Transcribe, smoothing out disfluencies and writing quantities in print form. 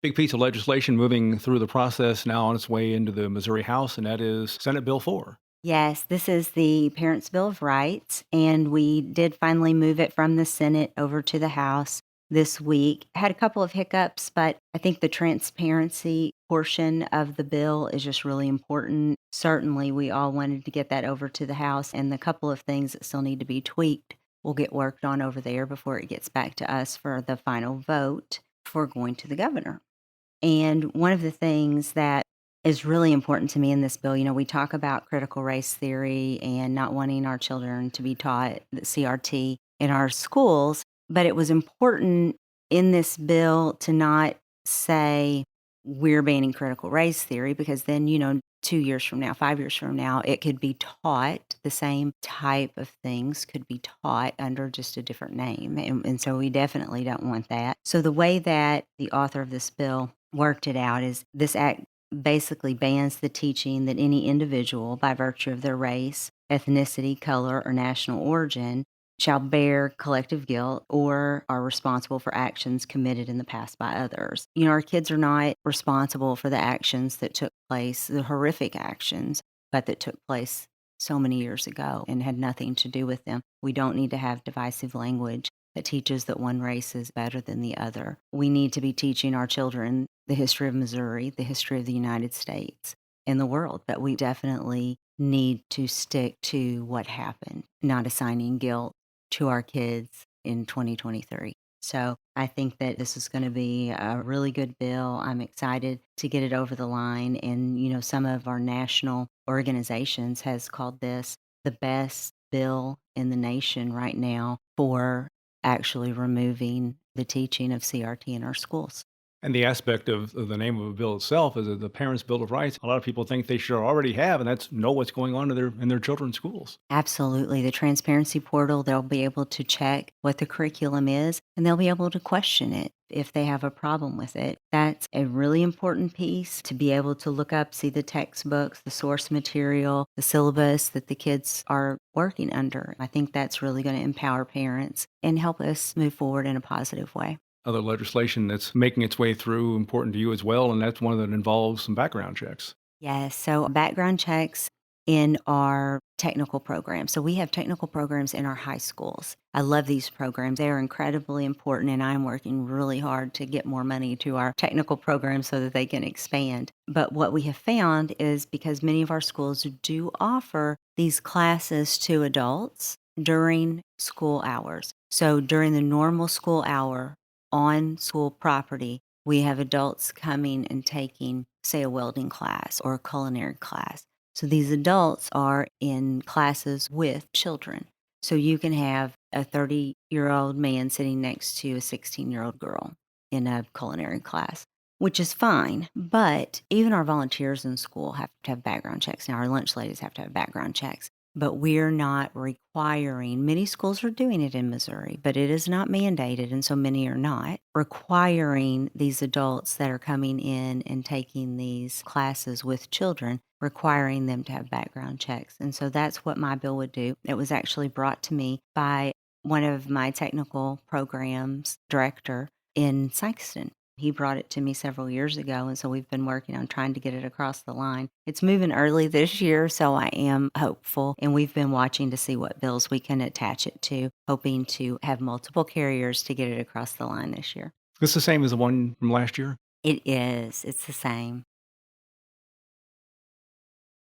Big piece of legislation moving through the process now on its way into the Missouri House, and that is Senate Bill 4. Yes, this is the Parents' Bill of Rights, and we did finally move it from the Senate over to the House this week. Had a couple of hiccups, but I think the transparency portion of the bill is just really important. Certainly, we all wanted to get that over to the House, and the couple of things that still need to be tweaked will get worked on over there before it gets back to us for the final vote for going to the governor. And one of the things that is really important to me in this bill, we talk about critical race theory and not wanting our children to be taught the CRT in our schools, but it was important in this bill to not say we're banning critical race theory because then, 2 years from now, 5 years from now, it could be taught. The same type of things could be taught under just a different name. And so we definitely don't want that. So the way that the author of this bill worked it out is this act basically bans the teaching that any individual, by virtue of their race, ethnicity, color, or national origin, shall bear collective guilt or are responsible for actions committed in the past by others. Our kids are not responsible for the actions that took place, the horrific actions, but that took place so many years ago and had nothing to do with them. We don't need to have divisive language that teaches that one race is better than the other. We need to be teaching our children the history of Missouri, the history of the United States and the world, but we definitely need to stick to what happened, not assigning guilt to our kids in 2023. So I think that this is going to be a really good bill. I'm excited to get it over the line. And, some of our national organizations has called this the best bill in the nation right now for actually removing the teaching of CRT in our schools. And the aspect of the name of a bill itself is the Parents' Bill of Rights. A lot of people think they should already have, and that's know what's going on in their children's schools. Absolutely. The transparency portal, they'll be able to check what the curriculum is and they'll be able to question it if they have a problem with it. That's a really important piece to be able to look up, see the textbooks, the source material, the syllabus that the kids are working under. I think that's really going to empower parents and help us move forward in a positive way. Other legislation that's making its way through important to you as well, and that's one that involves some background checks. Yes. So background checks in our technical programs. So we have technical programs in our high schools. I love these programs. They are incredibly important, and I'm working really hard to get more money to our technical programs so that they can expand. But what we have found is because many of our schools do offer these classes to adults during school hours. So during the normal school hour on school property, we have adults coming and taking, say, a welding class or a culinary class. So these adults are in classes with children. So you can have a 30-year-old man sitting next to a 16-year-old girl in a culinary class, which is fine. But even our volunteers in school have to have background checks. Now, our lunch ladies have to have background checks, but we're not requiring, many schools are doing it in Missouri, but it is not mandated, and so many are not requiring these adults that are coming in and taking these classes with children, requiring them to have background checks. And so that's what my bill would do. It was actually brought to me by one of my technical programs director in Sykeston. He brought it to me several years ago, and so we've been working on trying to get it across the line. It's moving early this year, so I am hopeful, and we've been watching to see what bills we can attach it to, hoping to have multiple carriers to get it across the line this year. It's the same as the one from last year. It is. It's the same.